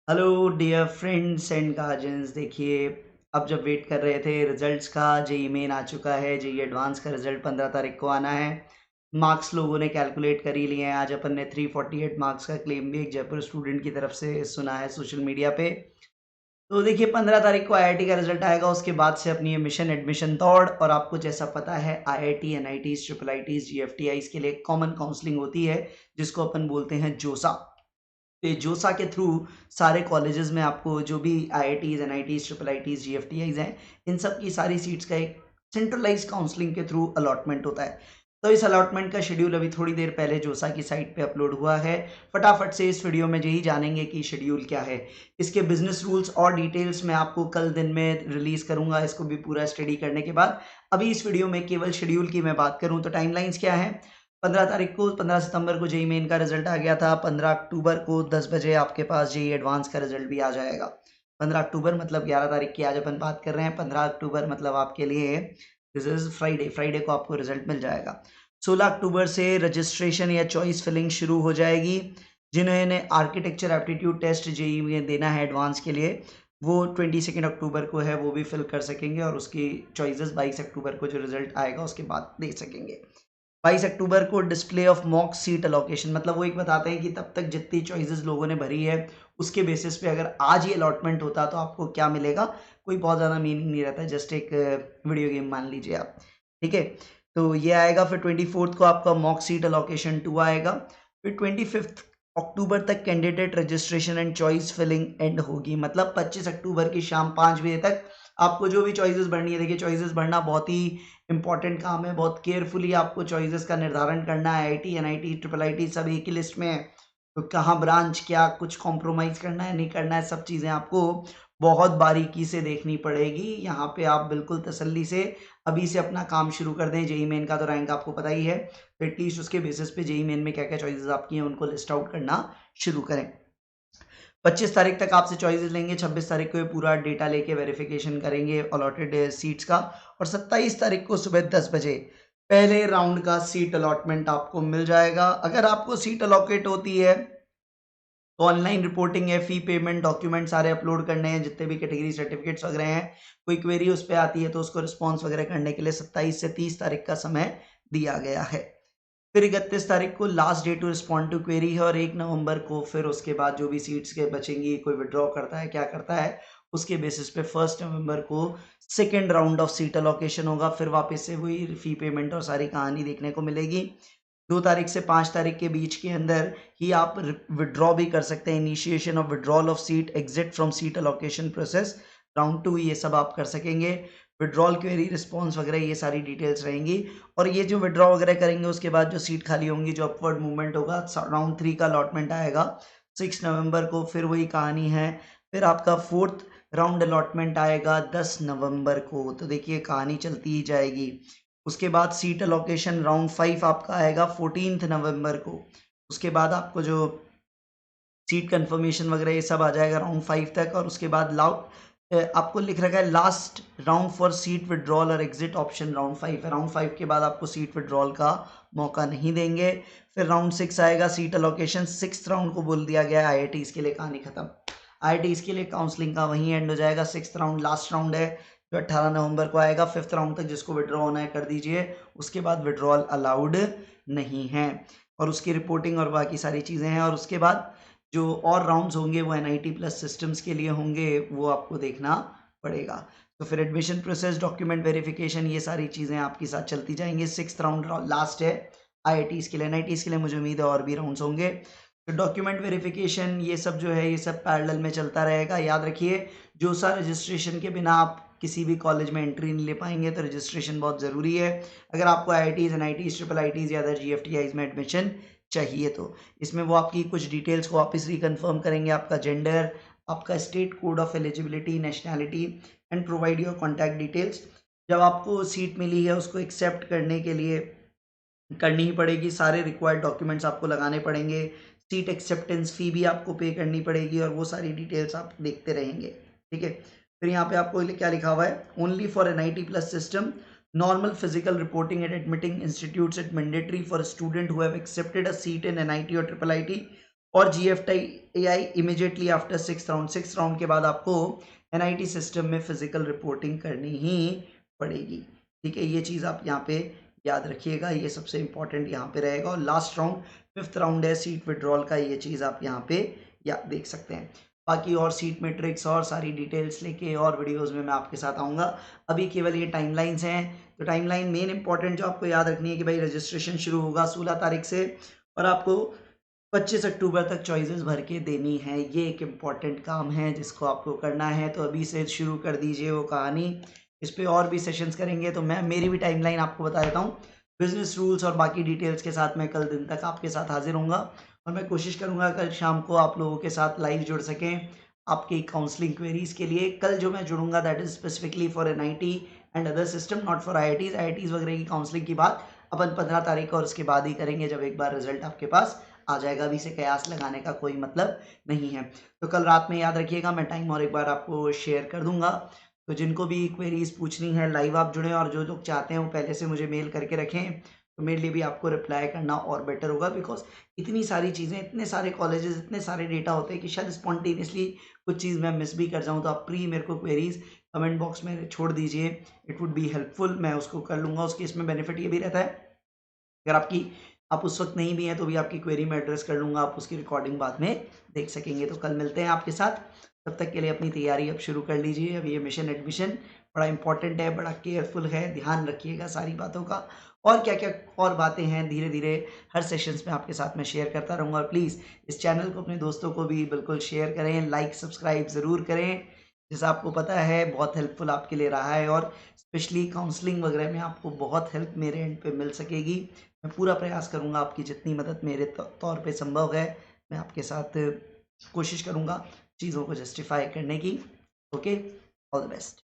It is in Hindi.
Hello dear friends and guardians. देखिए, अब जब वेट कर रहे थे रिजल्ट्स का, जेई मेन आ चुका है। जेई एडवांस का रिजल्ट 15 तारीख को आना है। मार्क्स लोगों ने कैलकुलेट कर ही लिए हैं। आज अपन ने 348 मार्क्स का क्लेम भी एक जयपुर स्टूडेंट की तरफ से सुना है सोशल मीडिया पे। तो देखिए, 15 तारीख को आईआईटी का रिजल्ट आएगा। उसके बाद से अपनी मिशन एडमिशन दौड़, और आपको जैसा पता है आईआईटी, एनआईटीज, ट्रिपल आईटीज, जीएफटीआईज के लिए कॉमन काउंसलिंग होती है, जिसको अपन बोलते हैं जोसा। तो ये जोसा के थ्रू सारे कॉलेजेस में आपको जो भी आईआईटीज, एनआईटीज, ट्रिपल आईटीज, जीएफटीआईज हैं, इन सब की सारी सीट्स का एक सेंट्रलाइज काउंसलिंग के थ्रू अलॉटमेंट होता है। तो इस अलॉटमेंट का शेड्यूल अभी थोड़ी देर पहले जोसा की साइट पे अपलोड हुआ है। फटाफट से इस वीडियो में यही जानेंगे कि शेड्यूल क्या है। इसके बिजनेस रूल्स और डिटेल्स मैं आपको कल दिन में रिलीज करूंगा, इसको भी पूरा स्टडी करने के बाद। अभी इस वीडियो में केवल शेड्यूल की मैं बात करूं तो टाइमलाइंस क्या है। 15 सितंबर को जेई मेन का रिजल्ट आ गया था। 15 अक्टूबर को 10 बजे आपके पास जेई एडवांस का रिजल्ट भी आ जाएगा। 15 अक्टूबर मतलब 11 तारीख की आज अपन बात कर रहे हैं। 15 अक्टूबर मतलब आपके लिए दिस इज फ्राइडे। फ्राइडे को आपको रिजल्ट मिल जाएगा। 16 अक्टूबर से रजिस्ट्रेशन या चॉइस फिलिंग शुरू हो जाएगी। जिन्होंने आर्किटेक्चर एप्टीट्यूड टेस्ट जेई में देना है एडवांस के लिए, वो 22 अक्टूबर को है, वो भी फिल कर सकेंगे, और उसकी चॉइसेस 22 अक्टूबर को जो रिजल्ट आएगा उसके बाद दे सकेंगे। 22 अक्टूबर को display of mock seat allocation, मतलब वो एक बताते हैं कि तब तक जितनी चॉइसेस लोगों ने भरी है उसके बेसिस पे अगर आज ही अलॉटमेंट होता तो आपको क्या मिलेगा। कोई बहुत ज़्यादा मीनिंग नहीं रहता, जस्ट एक वीडियो गेम मान लीजिए आप। ठीक है, तो ये आएगा। फिर 24 को आपका मॉक सीट अलोकेशन 2 आएगा। फिर 25 अक्टूबर तक candidate registration and choice filling end होगी, मतलब 25 अक्टूबर की शाम 5 बजे तक आपको जो भी चॉइसेस भरनी है। देखिए, चॉइसेस भरना बहुत ही इंपॉर्टेंट काम है। बहुत केयरफुली आपको चॉइसेस का निर्धारण करना है। आईआईटी, एनआईटी, ट्रिपल आईटी सब एक ही लिस्ट में है, तो कहाँ ब्रांच, क्या कुछ कॉम्प्रोमाइज़ करना है, नहीं करना है, सब चीज़ें आपको बहुत बारीकी से देखनी पड़ेगी। यहाँ पे आप बिल्कुल तसल्ली से अभी से अपना काम शुरू कर दें। जेईई मेन का तो रैंक आपको पता ही है, तो एटलीस्ट उसके बेसिस पे जेईई मेन में क्या-क्या चॉइसेस आपकी हैं उनको लिस्ट आउट करना शुरू करें। 25 तारीख तक आपसे चॉइसेस लेंगे। 26 तारीख को ये पूरा डेटा लेके वेरिफिकेशन करेंगे अलॉटेड सीट्स का, और 27 तारीख को सुबह 10 बजे पहले राउंड का सीट अलॉटमेंट आपको मिल जाएगा। अगर आपको सीट अलॉकेट होती है तो ऑनलाइन रिपोर्टिंग है, फी पेमेंट, डॉक्यूमेंट सारे अपलोड करने हैं, जितने भी कैटेगरी सर्टिफिकेट्स वगैरह हैं। कोई क्वेरी उस पर आती है तो उसको रिस्पॉन्स वगैरह करने के लिए 27 से 30 तारीख का समय दिया गया है। फिर 31 तारीख को last day to respond to query है, और 1 नवंबर को फिर उसके बाद जो भी सीट्स के बचेंगी, कोई विड्रॉ करता है, क्या करता है, उसके बेसिस पे 1 नवंबर को second round of seat allocation होगा। फिर वापस से वही फी पेमेंट और सारी कहानी देखने को मिलेगी। 2 तारीख से 5 तारीख के बीच के अंदर ही आप विड्रॉ भी कर सकते हैं। Initiation of withdrawal of seat, exit from seat allocation process, round 2, ये सब आप कर सकेंगे। विड्रॉल क्वेरी, रिस्पॉन्स वगैरह ये सारी डिटेल्स रहेंगी। और ये जो विड्रॉ वगैरह करेंगे उसके बाद जो सीट खाली होंगी, जो अपवर्ड मूवमेंट होगा, राउंड 3 का अलॉटमेंट आएगा 6 नवंबर को। फिर वही कहानी है। फिर आपका फोर्थ राउंड अलॉटमेंट आएगा 10 नवंबर को। तो देखिए, कहानी चलती ही जाएगी। उसके बाद सीट अलोकेशन राउंड 5 आपका आएगा 14 नवंबर को। उसके बाद आपको जो सीट कंफर्मेशन वगैरह ये सब आ जाएगा राउंड 5 तक। और उसके बाद आपको लिख रखा है last round for seat withdrawal और एग्जिट ऑप्शन राउंड 5 है। राउंड 5 के बाद आपको सीट विड्रॉल का मौका नहीं देंगे। फिर राउंड 6 आएगा सीट अलोकेशन। 6th राउंड को बोल दिया गया है आईआईटी, इसके लिए कहानी खत्म। आईआईटी इसके लिए काउंसलिंग का वहीं एंड हो जाएगा। 6th राउंड लास्ट राउंड है जो 18 नवंबर को आएगा। 5th राउंड तक जिसको विड्रॉ होना है कर दीजिए, उसके बाद विड्रॉल अलाउड नहीं है। और उसकी रिपोर्टिंग और बाकी सारी चीज़ें हैं। और उसके बाद जो और राउंड्स होंगे वो एनआईटी प्लस सिस्टम्स के लिए होंगे, वो आपको देखना पड़ेगा। तो फिर एडमिशन प्रोसेस, डॉक्यूमेंट वेरिफिकेशन, ये सारी चीज़ें आपके साथ चलती जाएंगी। 6th राउंड लास्ट है आईआईटीज़ के लिए। एनआईटीज़ के लिए मुझे उम्मीद है और भी राउंड्स होंगे। तो डॉक्यूमेंट वेरिफिकेशन ये सब जो है, ये सब पैरेलल में चलता रहेगा। याद रखिए, जोसा रजिस्ट्रेशन के बिना आप किसी भी कॉलेज में एंट्री नहीं ले पाएंगे, तो रजिस्ट्रेशन बहुत ज़रूरी है। अगर आपको आईआईटीज़, एनआईटीज़, ट्रिपल आईटीज़ या अदर जीएफटीआईज़ में एडमिशन चाहिए तो इसमें वो आपकी कुछ डिटेल्स को वापस रिकन्फर्म करेंगे। आपका जेंडर, आपका state code of eligibility, nationality, and provide your contact details. जब आपको सीट मिली है उसको एक्सेप्ट करने के लिए करनी ही पड़ेगी। सारे रिक्वायर्ड डॉक्यूमेंट्स आपको लगाने पड़ेंगे। सीट एक्सेप्टेंस फ़ी भी आपको पे करनी पड़ेगी, और वो सारी डिटेल्स आप देखते रहेंगे। ठीक है, फिर यहाँ पे आपको क्या लिखा हुआ है, only for NIT plus system normal physical reporting at admitting institutes it mandatory for a student who have accepted a seat in NIT or triple IT और GFTI immediately after 6th round के बाद आपको NIT सिस्टम में फिजिकल रिपोर्टिंग करनी ही पड़ेगी। ठीक है, ये चीज़ आप यहाँ पे याद रखिएगा, ये सबसे इंपॉर्टेंट यहाँ पे रहेगा। और लास्ट राउंड 5th राउंड है सीट विड्रॉल का, ये चीज़ आप यहाँ पे या देख सकते हैं। बाकी और सीट मैट्रिक्स और सारी डिटेल्स लेके और वीडियोस में मैं आपके साथ आऊँगा। अभी केवल ये टाइमलाइंस हैं, तो टाइमलाइन मेन इंपॉर्टेंट जो आपको याद रखनी है कि भाई रजिस्ट्रेशन शुरू होगा 16 तारीख से और आपको 25 अक्टूबर तक चॉइसेस भर के देनी है। ये एक इम्पॉर्टेंट काम है जिसको आपको करना है, तो अभी से शुरू कर दीजिए वो कहानी। इस पे और भी सेशंस करेंगे, तो मैं मेरी भी टाइमलाइन आपको बता देता हूँ। बिजनेस रूल्स और बाकी डिटेल्स के साथ मैं कल दिन तक आपके साथ हाजिर होऊंगा और मैं कोशिश करूँगा कल शाम को आप लोगों के साथ लाइव जुड़ सकें आपकी काउंसलिंग क्वेरीज के लिए। कल जो मैं जुड़ूंगा that is specifically for NIT and other system, not for IITs वगैरह की काउंसलिंग की बात अपन 15 तारीख और उसके बाद ही करेंगे, जब एक बार रिजल्ट आपके पास आ जाएगा। अभी से कयास लगाने का कोई मतलब नहीं है। तो कल रात में याद रखिएगा, मैं टाइम और एक बार आपको शेयर कर दूंगा। तो जिनको भी क्वेरीज पूछनी है लाइव आप जुड़ें, और जो लोग चाहते हैं वो पहले से मुझे मेल करके रखें, तो मेरे लिए भी आपको रिप्लाई करना और बेटर होगा। बिकॉज इतनी सारी चीज़ें, इतने सारे कॉलेजेस, इतने सारे डेटा होते हैं कि शायद स्पॉन्टेनियसली कुछ चीज़ मैं मिस भी कर जाऊँ। तो आप मेरे को क्वेरीज कमेंट बॉक्स में छोड़ दीजिए, इट वुड बी हेल्पफुल, मैं उसको कर लूँगा। उसके इसमें बेनिफिट ये भी रहता है, अगर आप उस वक्त नहीं भी हैं तो भी आपकी क्वेरी मैं एड्रेस कर लूँगा, आप उसकी रिकॉर्डिंग बाद में देख सकेंगे। तो कल मिलते हैं आपके साथ, तब तक के लिए अपनी तैयारी अब शुरू कर लीजिए। अब ये मिशन एडमिशन बड़ा इंपॉर्टेंट है, बड़ा केयरफुल है, ध्यान रखिएगा सारी बातों का। और क्या क्या और बातें हैं धीरे धीरे हर सेशंस में आपके साथ मैं शेयर करता रहूँगा। और प्लीज़ इस चैनल को अपने दोस्तों को भी बिल्कुल शेयर करें, लाइक सब्सक्राइब ज़रूर करें। जैसा आपको पता है बहुत हेल्पफुल आपके लिए रहा है, और स्पेशली काउंसलिंग वगैरह में आपको बहुत हेल्प मेरे एंड पे मिल सकेगी। मैं पूरा प्रयास करूँगा, आपकी जितनी मदद मेरे तौर पे संभव है मैं आपके साथ कोशिश करूँगा चीज़ों को जस्टिफाई करने की। Okay, all the best.